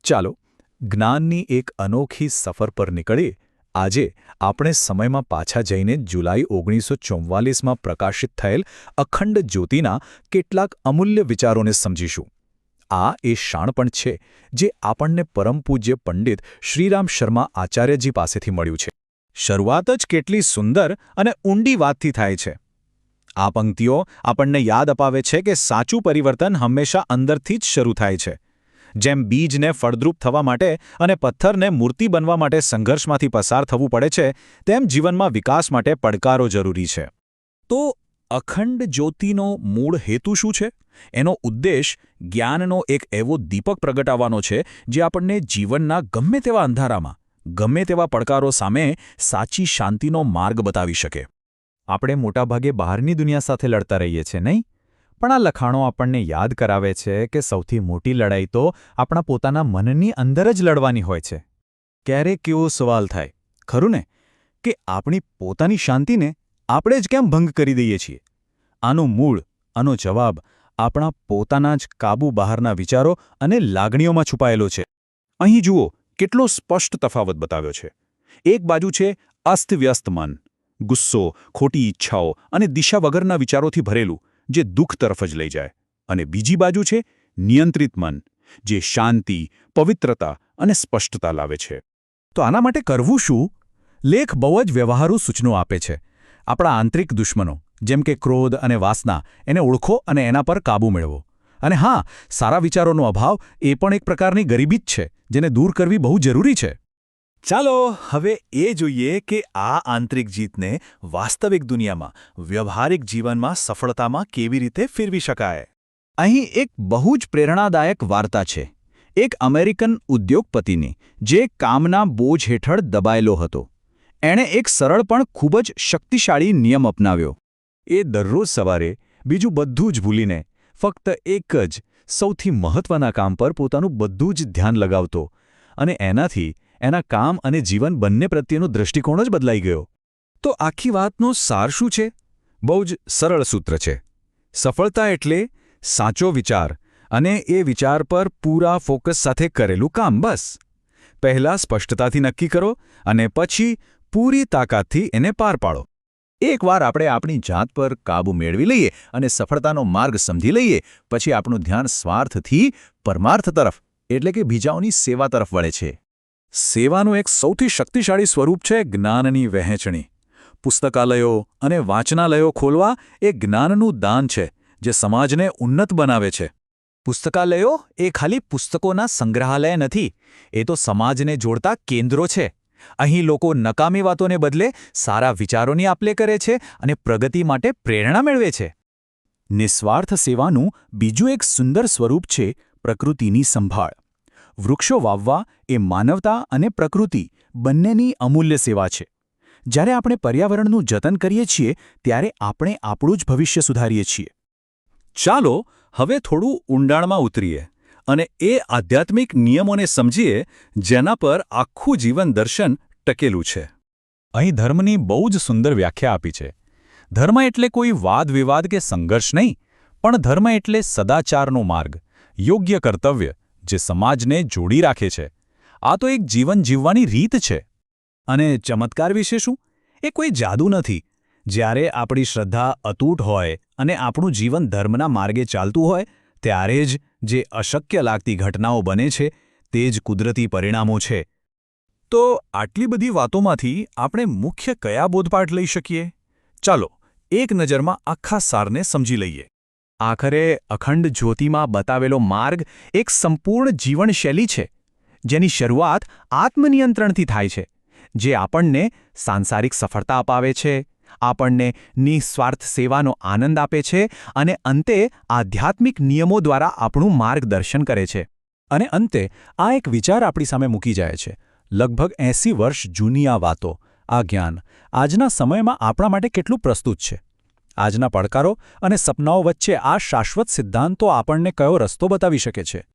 ચાલો જ્ઞાનની એક અનોખી સફર પર નીકળીએ। આજે આપણે સમયમાં પાછા જઈને જુલાઈ 1944માં પ્રકાશિત થયેલ અખંડ જ્યોતિના કેટલાક અમૂલ્ય વિચારોને સમજીશું। આ એ શાણપણ છે જે આપણને પરમ પૂજ્ય પંડિત શ્રીરામ શર્મા આચાર્યજી પાસેથી મળ્યું છે। શરૂઆત જ કેટલી સુંદર અને ઊંડી વાતથી થાય છે। આ પંક્તિઓ આપણને યાદ અપાવે છે કે સાચું પરિવર્તન હંમેશા અંદરથી જ શરૂ થાય છે। જેમ બીજને ફળદ્રુપ થવા માટે અને પથ્થરને મૂર્તિ બનવા માટે સંઘર્ષમાંથી પસાર થવું પડે છે, તેમ જીવનમાં વિકાસ માટે પડકારો જરૂરી છે। તો અખંડ જ્યોતિનો મૂળ હેતુ શું છે? એનો ઉદ્દેશ જ્ઞાનનો એક એવો દીપક પ્રગટાવવાનો છે જે આપણને જીવનના ગમે તેવા અંધારામાં, ગમે તેવા પડકારો સામે સાચી શાંતિનો માર્ગ બતાવી શકે। આપણે મોટાભાગે બહારની દુનિયા સાથે લડતા રહીએ છીએ, નહીં? પણ આ લખાણો આપણને યાદ કરાવે છે કે સૌથી મોટી લડાઈ તો આપણા પોતાના મનની અંદર જ લડવાની હોય છે। ક્યારેક એવો સવાલ થાય, ખરું ને, કે આપણી પોતાની શાંતિને આપણે જ કેમ ભંગ કરી દઈએ છીએ? આનો જવાબ આપણા પોતાના જ કાબૂ બહારના વિચારો અને લાગણીઓમાં છુપાયેલો છે। અહીં જુઓ, કેટલો સ્પષ્ટ તફાવત બતાવ્યો છે। એક બાજુ છે અસ્તવ્યસ્ત મન, ગુસ્સો, ખોટી ઈચ્છાઓ અને દિશા વગરના વિચારોથી ભરેલું, જે દુઃખ તરફ જ લઈ જાય, અને બીજી બાજુ છે નિયંત્રિત મન, જે શાંતિ, પવિત્રતા અને સ્પષ્ટતા લાવે છે। તો આના માટે કરવું શું? લેખ બહુ જ વ્યવહારુ સૂચનો આપે છે। આપણા આંતરિક દુશ્મનો જેમ કે ક્રોધ અને વાસના, એને ઓળખો અને એના પર કાબૂ મેળવો। અને હા, સારા વિચારોનો અભાવ એ પણ એક પ્રકારની ગરીબી જ છે, જેને દૂર કરવી બહુ જરૂરી છે। ચાલો હવે એ જોઈએ કે આ આંતરિક જીતને વાસ્તવિક દુનિયામાં, વ્યવહારિક જીવનમાં સફળતામાં કેવી રીતે ફેરવી શકાય। અહીં એક બહુ જ પ્રેરણાદાયક વાર્તા છે, એક અમેરિકન ઉદ્યોગપતિની, જે કામના બોજ હેઠળ દબાયેલો હતો। એણે એક સરળ પણ ખૂબ જ શક્તિશાળી નિયમ અપનાવ્યો। એ દરરોજ સવારે બીજું બધું જ ભૂલીને ફક્ત એક જ સૌથી મહત્વના કામ પર પોતાનું બધું જ ધ્યાન લગાવતો, અને એનાથી એના કામ અને જીવન બંને પ્રત્યેનો દૃષ્ટિકોણ જ બદલાઈ ગયો। તો આખી વાતનો સાર શું છે? બહુ જ સરળ સૂત્ર છે, સફળતા એટલે સાચો વિચાર અને એ વિચાર પર પૂરા ફોકસ સાથે કરેલું કામ। બસ પહેલાં સ્પષ્ટતાથી નક્કી કરો અને પછી પૂરી તાકાતથી એને પાર પાડો। એકવાર આપણે આપણી જાત પર કાબૂ મેળવી લઈએ અને સફળતાનો માર્ગ સમજી લઈએ, પછી આપણું ધ્યાન સ્વાર્થથી પરમાર્થ તરફ, એટલે કે બીજાઓની સેવા તરફ વળે છે। સેવાનું એક સૌથી શક્તિશાળી સ્વરૂપ છે જ્ઞાનની વહેંચણી। પુસ્તકાલયો અને વાંચનાલયો ખોલવા એ જ્ઞાનનું દાન છે જે સમાજને ઉન્નત બનાવે છે। પુસ્તકાલયો એ ખાલી પુસ્તકોના સંગ્રહાલય નથી, એ તો સમાજને જોડતા કેન્દ્રો છે। અહીં લોકો નકામી વાતોને બદલે સારા વિચારોની આપ-લે કરે છે અને પ્રગતિ માટે પ્રેરણા મેળવે છે। નિસ્વાર્થ સેવાનું બીજું એક સુંદર સ્વરૂપ છે પ્રકૃતિની સંભાળ। વૃક્ષો વાવવા એ માનવતા અને પ્રકૃતિ બંનેની અમૂલ્ય સેવા છે। જ્યારે આપણે પર્યાવરણનું જતન કરીએ છીએ, ત્યારે આપણે આપણું જ ભવિષ્ય સુધારીએ છીએ। ચાલો હવે થોડું ઊંડાણમાં ઉતરીએ અને એ આધ્યાત્મિક નિયમોને સમજીએ જેના પર આખું જીવન દર્શન ટકેલું છે। અહીં ધર્મની બહુ જ સુંદર વ્યાખ્યા આપી છે। ધર્મ એટલે કોઈ વાદ-વિવાદ કે સંઘર્ષ નહીં, પણ ધર્મ એટલે સદાચારનો માર્ગ, યોગ્ય કર્તવ્ય, જે સમાજને જોડી રાખે છે। આ તો એક જીવન જીવવાની રીત છે। અને ચમત્કાર વિશે શું? એ કોઈ જાદુ નથી। જ્યારે આપણી શ્રદ્ધા અતૂટ હોય અને આપણું જીવન ધર્મના માર્ગે ચાલતું હોય, ત્યારે જ જે અશક્ય લાગતી ઘટનાઓ બને છે, તે જ કુદરતી પરિણામો છે। તો આટલી બધી વાતોમાંથી આપણે મુખ્ય કયા બોધપાઠ લઈ શકીએ? ચાલો એક નજરમાં આખા સારને સમજી લઈએ। આખરે અખંડ જ્યોતિમાં બતાવેલો માર્ગ એક સંપૂર્ણ જીવનશૈલી છે, જેની શરૂઆત આત્મનિયંત્રણથી થાય છે, જે આપણને સાંસારિક સફળતા અપાવે છે, આપણને નિસ્વાર્થ સેવાનો આનંદ આપે છે અને અંતે આધ્યાત્મિક નિયમો દ્વારા આપણું માર્ગદર્શન કરે છે। અને અંતે આ એક વિચાર આપણી સામે મૂકી જાય છે, લગભગ 80 વર્ષ જૂની આ વાતો, આ જ્ઞાન આજના સમયમાં આપણા માટે કેટલું પ્રસ્તુત છે? આજના પડકારો અને સપનાઓ વચ્ચે આ શાશ્વત સિદ્ધાંતો આપણને કયો રસ્તો બતાવી શકે છે?